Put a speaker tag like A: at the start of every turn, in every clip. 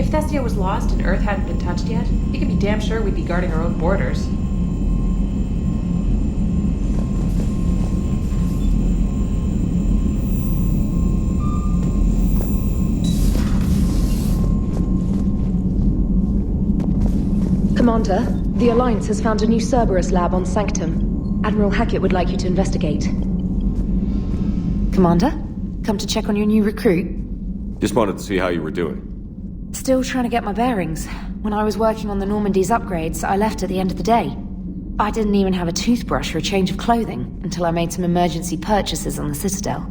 A: If Thestia was lost and Earth hadn't been touched yet, you can be damn sure we'd be guarding our own borders.
B: Commander, the Alliance has found a new Cerberus lab on Sanctum. Admiral Hackett would like you to investigate. Commander, come to check on your new recruit?
C: Just wanted to see how you were doing.
B: Still trying to get my bearings. When I was working on the Normandy's upgrades, I left at the end of the day. I didn't even have a toothbrush or a change of clothing until I made some emergency purchases on the Citadel.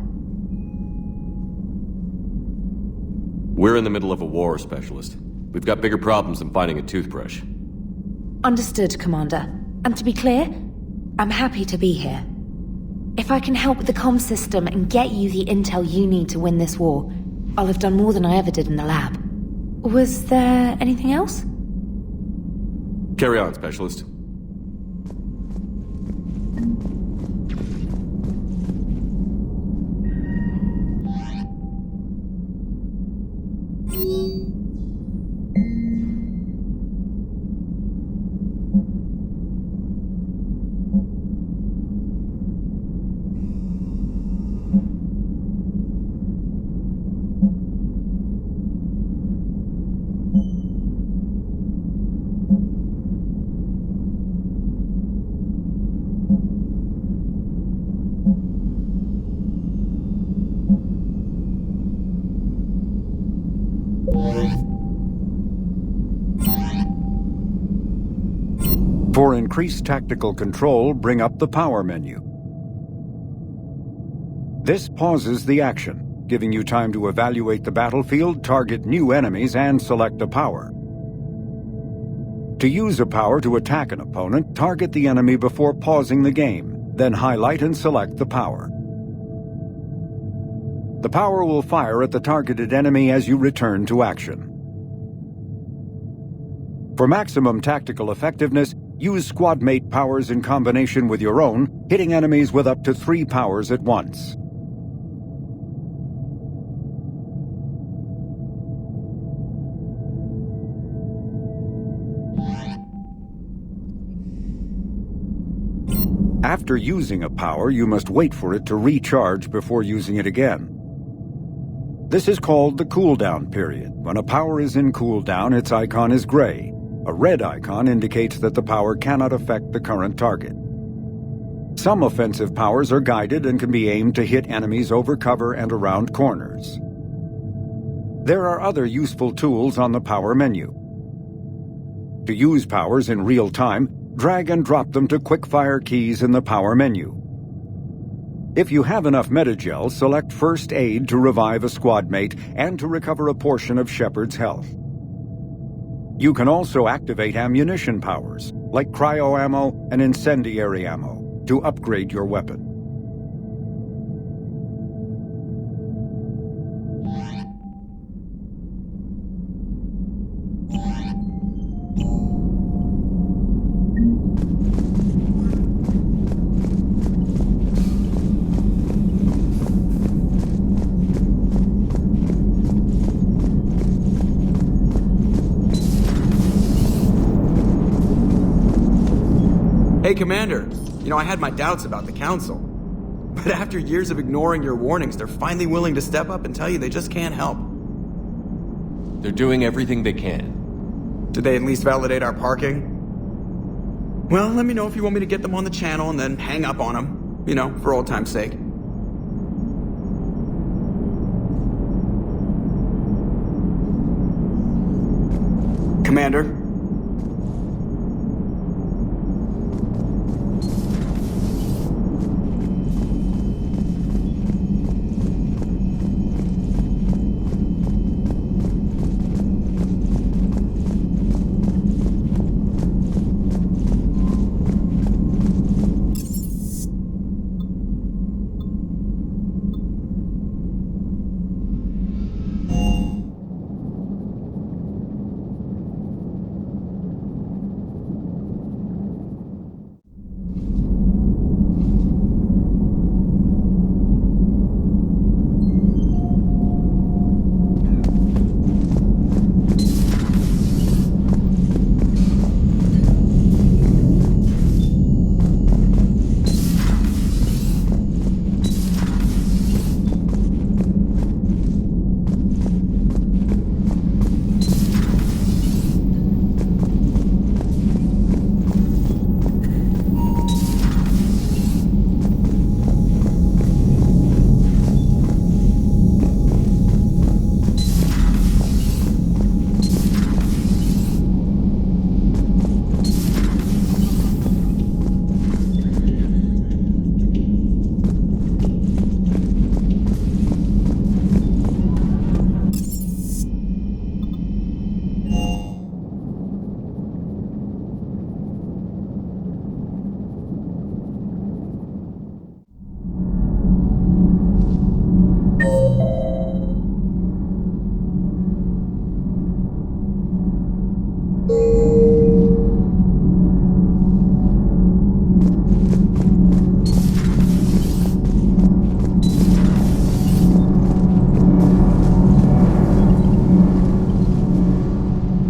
C: We're in the middle of a war, Specialist. We've got bigger problems than finding a toothbrush.
B: Understood, Commander. And to be clear, I'm happy to be here. If I can help with the comm system and get you the intel you need to win this war, I'll have done more than I ever did in the lab. Was there anything else?
C: Carry on, Specialist.
D: For increased tactical control, bring up the power menu. This pauses the action, giving you time to evaluate the battlefield, target new enemies, and select a power. To use a power to attack an opponent, target the enemy before pausing the game, then highlight and select the power. The power will fire at the targeted enemy as you return to action. For maximum tactical effectiveness, use squadmate powers in combination with your own, hitting enemies with up to 3 powers at once. After using a power, you must wait for it to recharge before using it again. This is called the cooldown period. When a power is in cooldown, its icon is gray. A red icon indicates that the power cannot affect the current target. Some offensive powers are guided and can be aimed to hit enemies over cover and around corners. There are other useful tools on the power menu. To use powers in real time, drag and drop them to quick-fire keys in the power menu. If you have enough metagel, select First Aid to revive a squad mate and to recover a portion of Shepard's health. You can also activate ammunition powers, like cryo ammo and incendiary ammo, to upgrade your weapon.
E: Hey, Commander. You know, I had my doubts about the Council. But after years of ignoring your warnings, they're finally willing to step up and tell you they just can't help.
C: They're doing everything they can.
E: Did they at least validate our parking? Well, let me know if you want me to get them on the channel and then hang up on them. You know, for old time's sake. Commander?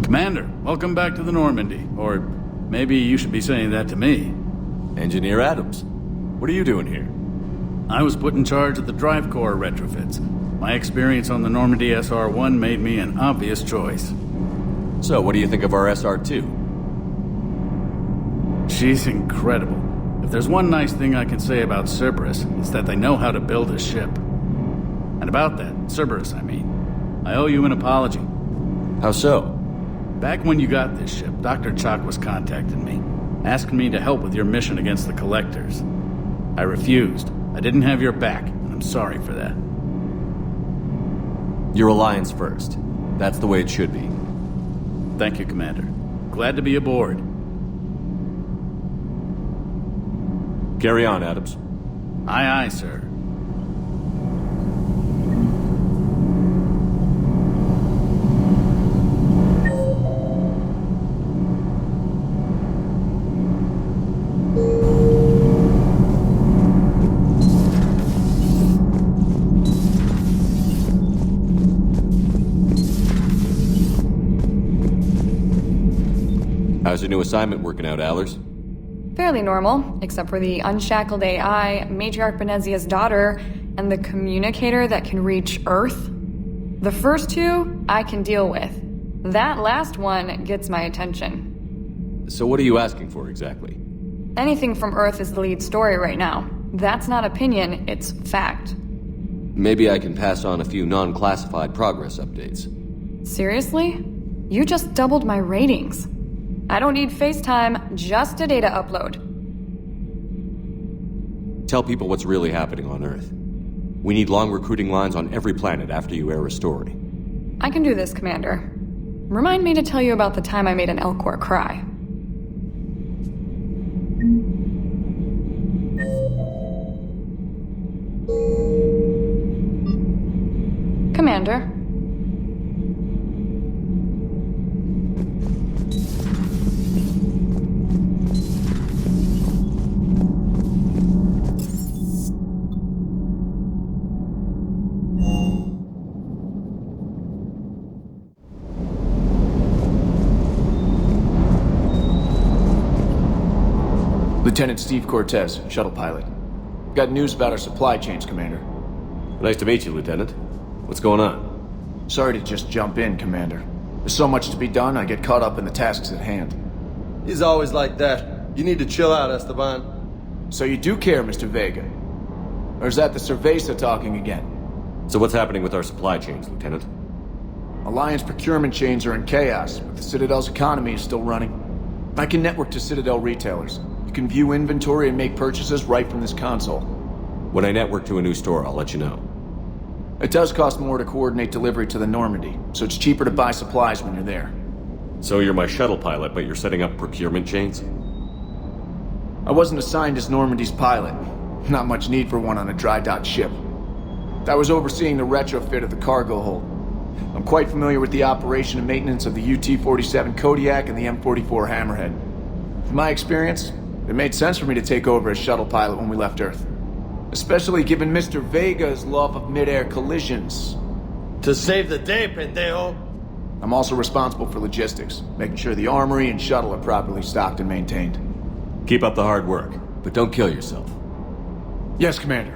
F: Commander, welcome back to the Normandy. Or maybe you should be saying that to me.
C: Engineer Adams, what are you doing here?
F: I was put in charge of the drive core retrofits. My experience on the Normandy SR-1 made me an obvious choice.
C: So, what do you think of our SR-2?
F: She's incredible. If there's one nice thing I can say about Cerberus, it's that they know how to build a ship. And about that, Cerberus, I mean, I owe you an apology.
C: How so?
F: Back when you got this ship, Dr. Chalk was contacting me, asking me to help with your mission against the Collectors. I refused. I didn't have your back, and I'm sorry for that.
C: Your alliance first. That's the way it should be.
F: Thank you, Commander. Glad to be aboard.
C: Carry on, Adams.
F: Aye, aye, sir.
C: How's your new assignment working out, Allers?
G: Fairly normal, except for the unshackled AI, Matriarch Benezia's daughter, and the communicator that can reach Earth. The first two, I can deal with. That last one gets my attention.
C: So what are you asking for exactly?
G: Anything from Earth is the lead story right now. That's not opinion, it's fact.
C: Maybe I can pass on a few non-classified progress updates.
G: Seriously? You just doubled my ratings. I don't need FaceTime, just a data upload.
C: Tell people what's really happening on Earth. We need long recruiting lines on every planet after you air a story.
G: I can do this, Commander. Remind me to tell you about the time I made an Elcor cry. Commander.
H: Lieutenant Steve Cortez, shuttle pilot. Got news about our supply chains, Commander.
C: Nice to meet you, Lieutenant. What's going on?
H: Sorry to just jump in, Commander. There's so much to be done, I get caught up in the tasks at hand.
I: He's always like that. You need to chill out, Esteban.
H: So you do care, Mr. Vega? Or is that the Cerveza talking again?
C: So what's happening with our supply chains, Lieutenant?
H: Alliance procurement chains are in chaos, but the Citadel's economy is still running. I can network to Citadel retailers. You can view inventory and make purchases right from this console.
C: When I network to a new store, I'll let you know.
H: It does cost more to coordinate delivery to the Normandy, so it's cheaper to buy supplies when you're there.
C: So you're my shuttle pilot, but you're setting up procurement chains?
H: I wasn't assigned as Normandy's pilot. Not much need for one on a dry dock ship. I was overseeing the retrofit of the cargo hold. I'm quite familiar with the operation and maintenance of the UT-47 Kodiak and the M44 Hammerhead. From my experience, it made sense for me to take over as shuttle pilot when we left Earth. Especially given Mr. Vega's love of mid-air collisions.
I: To save the day, pendejo.
H: I'm also responsible for logistics, making sure the armory and shuttle are properly stocked and maintained.
C: Keep up the hard work, but don't kill yourself.
H: Yes, Commander.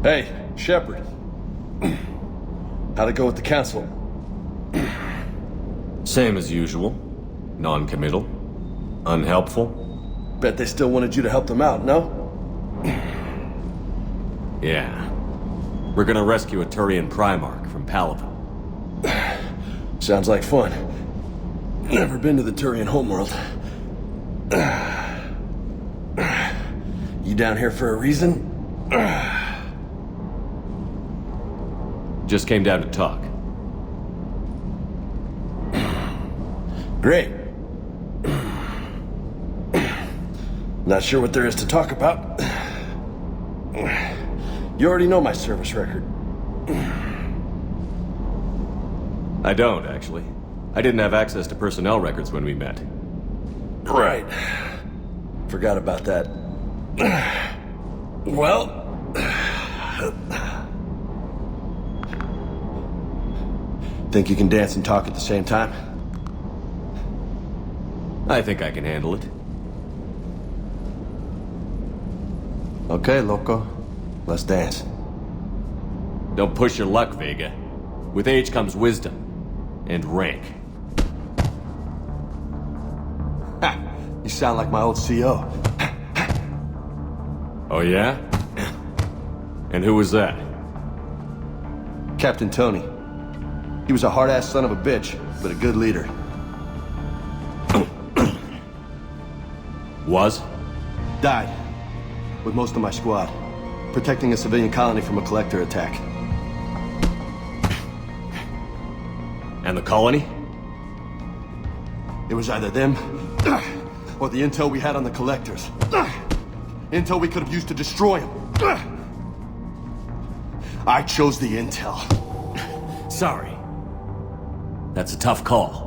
I: Hey, Shepard. How'd it go with the council?
C: Same as usual. Non-committal. Unhelpful.
I: Bet they still wanted you to help them out, no?
C: Yeah. We're gonna rescue a Turian Primarch from Palaven.
I: Sounds like fun. Never been to the Turian homeworld. You down here for a reason?
C: Just came down to talk.
I: Great. Not sure what there is to talk about. You already know my service record.
C: I don't, actually. I didn't have access to personnel records when we met.
I: Right. Forgot about that. Well... Think you can dance and talk at the same time?
C: I think I can handle it.
I: Okay, loco. Let's dance.
C: Don't push your luck, Vega. With age comes wisdom. And rank.
I: Ha! You sound like my old CO.
C: Oh yeah? And who was that?
I: Captain Tony. He was a hard-ass son of a bitch, but a good leader.
C: Was?
I: Died. With most of my squad. Protecting a civilian colony from a collector attack.
C: And the colony?
I: It was either them, or the intel we had on the collectors. Intel we could have used to destroy them. I chose the intel.
C: Sorry. That's a tough call.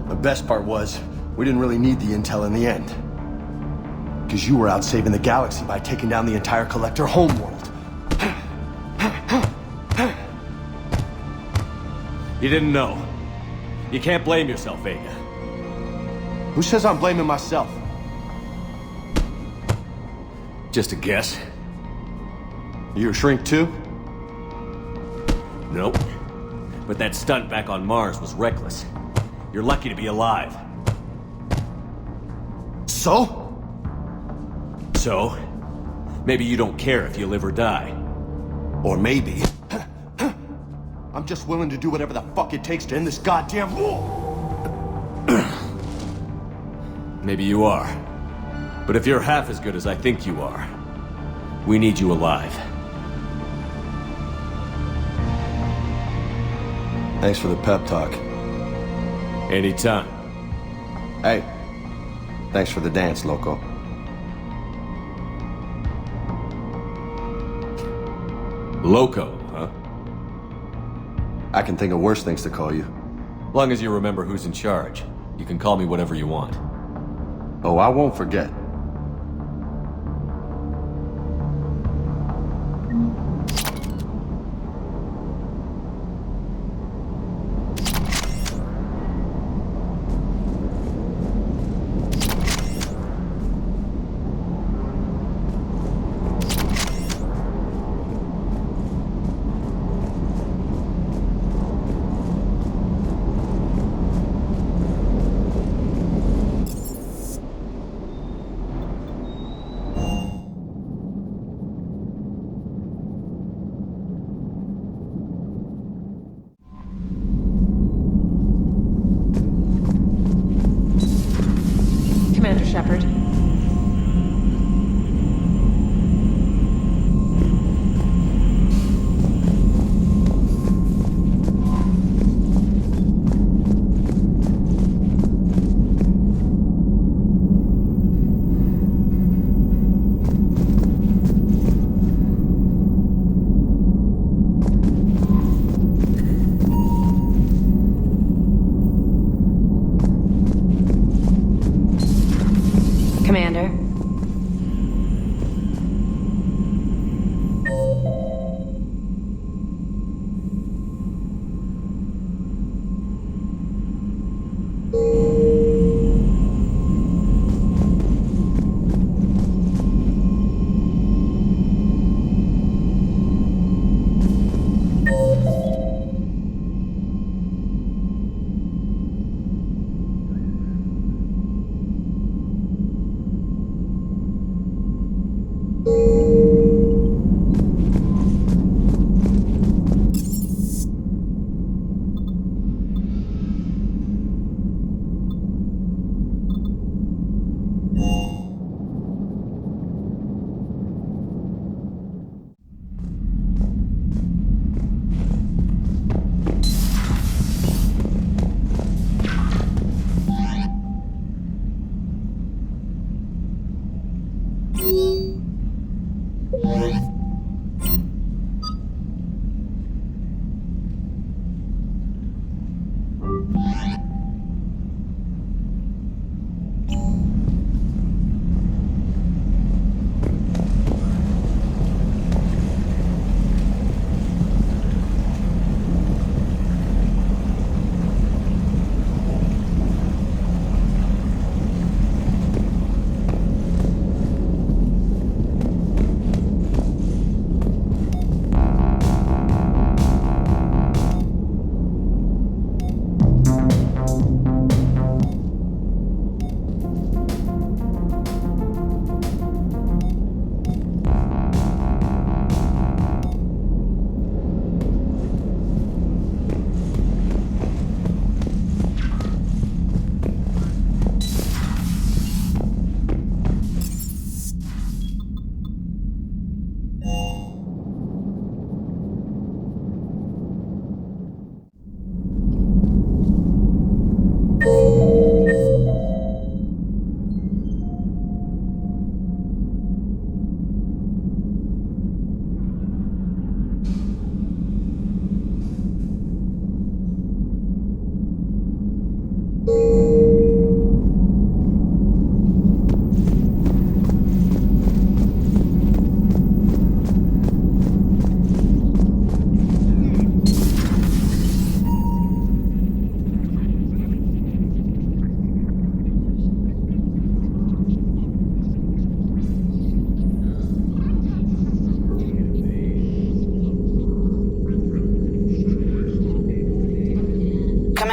I: The best part was, we didn't really need the intel in the end. Because you were out saving the galaxy by taking down the entire collector homeworld.
C: You didn't know. You can't blame yourself, Vega.
I: Who says I'm blaming myself?
C: Just a guess.
I: You a shrink too?
C: Nope. But that stunt back on Mars was reckless. You're lucky to be alive.
I: So?
C: So? Maybe you don't care if you live or die.
I: Or maybe... I'm just willing to do whatever the fuck it takes to end this goddamn war!
C: Maybe you are. But if you're half as good as I think you are, we need you alive.
I: Thanks for the pep talk.
C: Anytime.
I: Hey, thanks for the dance, loco.
C: Loco, huh?
I: I can think of worse things to call you.
C: Long as you remember who's in charge, you can call me whatever you want.
I: Oh, I won't forget.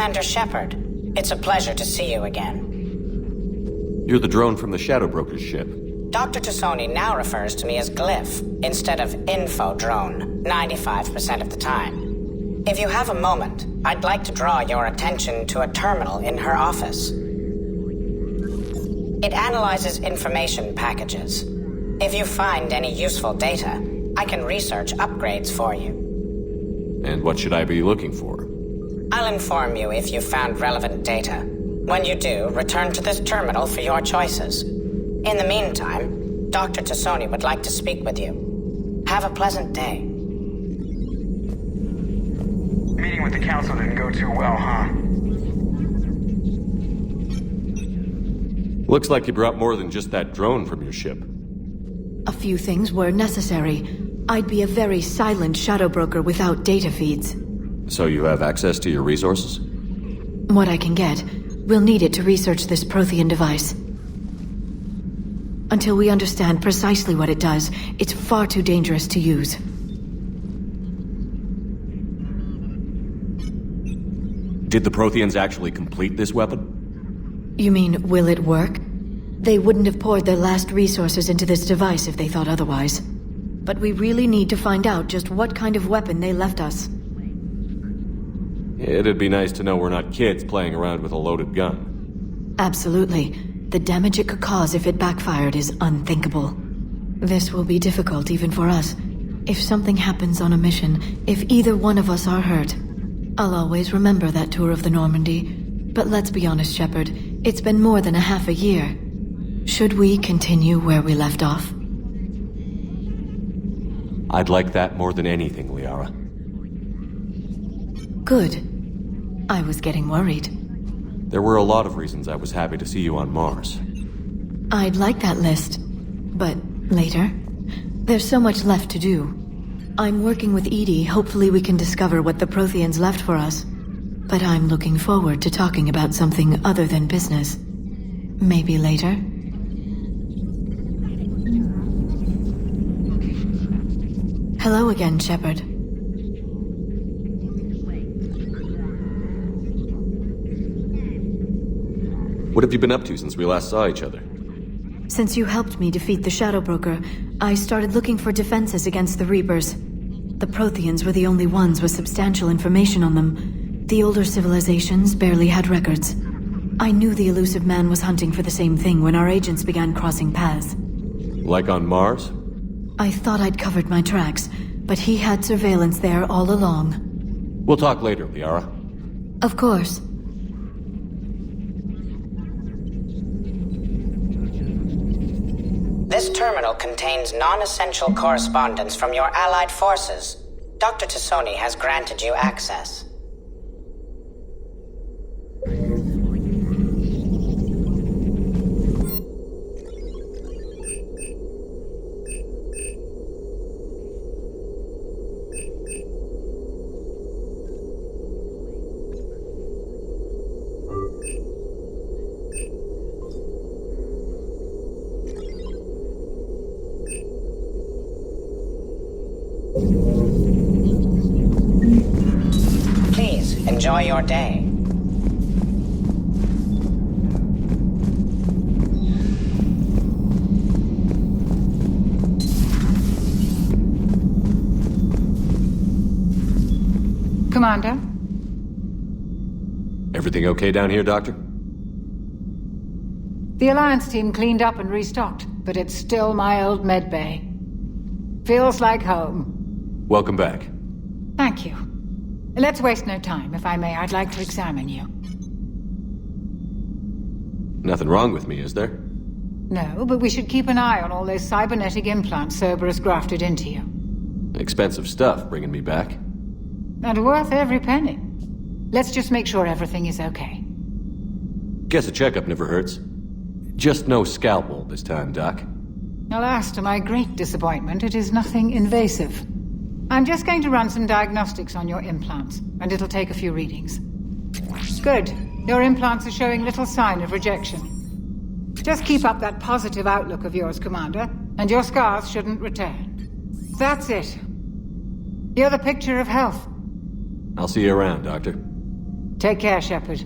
J: Commander Shepard. It's a pleasure to see you again.
C: You're the drone from the Shadow Broker's ship.
J: Dr. Tassoni now refers to me as Glyph, instead of Info Drone, 95% of the time. If you have a moment, I'd like to draw your attention to a terminal in her office. It analyzes information packages. If you find any useful data, I can research upgrades for you.
C: And what should I be looking for?
J: I'll inform you if you found relevant data. When you do, return to this terminal for your choices. In the meantime, Dr. Tassoni would like to speak with you. Have a pleasant day.
K: Meeting with the council didn't go too well, huh?
C: Looks like you brought more than just that drone from your ship.
L: A few things were necessary. I'd be a very silent shadow broker without data feeds.
C: So you have access to your resources?
L: What I can get. We'll need it to research this Prothean device. Until we understand precisely what it does, it's far too dangerous to use.
C: Did the Protheans actually complete this weapon?
L: You mean, will it work? They wouldn't have poured their last resources into this device if they thought otherwise. But we really need to find out just what kind of weapon they left us.
C: It'd be nice to know we're not kids playing around with a loaded gun.
L: Absolutely. The damage it could cause if it backfired is unthinkable. This will be difficult even for us. If something happens on a mission, if either one of us are hurt, I'll always remember that tour of the Normandy. But let's be honest, Shepard, it's been more than a half a year. Should we continue where we left off?
C: I'd like that more than anything, Liara.
L: Good. I was getting worried.
C: There were a lot of reasons I was happy to see you on Mars.
L: I'd like that list. But later? There's so much left to do. I'm working with Edie. Hopefully we can discover what the Protheans left for us. But I'm looking forward to talking about something other than business. Maybe later? Hello again, Shepard.
C: What have you been up to since we last saw each other?
L: Since you helped me defeat the Shadow Broker, I started looking for defenses against the Reapers. The Protheans were the only ones with substantial information on them. The older civilizations barely had records. I knew the elusive man was hunting for the same thing when our agents began crossing paths.
C: Like on Mars?
L: I thought I'd covered my tracks, but he had surveillance there all along.
C: We'll talk later, Liara.
L: Of course.
J: This terminal contains non-essential correspondence from your allied forces. Dr. Tassoni has granted you access. Please, enjoy your day.
M: Commander?
C: Everything okay down here, Doctor?
M: The Alliance team cleaned up and restocked, but it's still my old medbay. Feels like home.
C: Welcome back.
M: Thank you. Let's waste no time. If I may, I'd like to examine you.
C: Nothing wrong with me, is there?
M: No, but we should keep an eye on all those cybernetic implants Cerberus grafted into you.
C: Expensive stuff bringing me back.
M: And worth every penny. Let's just make sure everything is okay.
C: Guess a checkup never hurts. Just no scalpel this time, Doc.
M: Alas, to my great disappointment, it is nothing invasive. I'm just going to run some diagnostics on your implants, and it'll take a few readings. Good. Your implants are showing little sign of rejection. Just keep up that positive outlook of yours, Commander, and your scars shouldn't return. That's it. You're the picture of health.
C: I'll see you around, Doctor.
M: Take care, Shepard.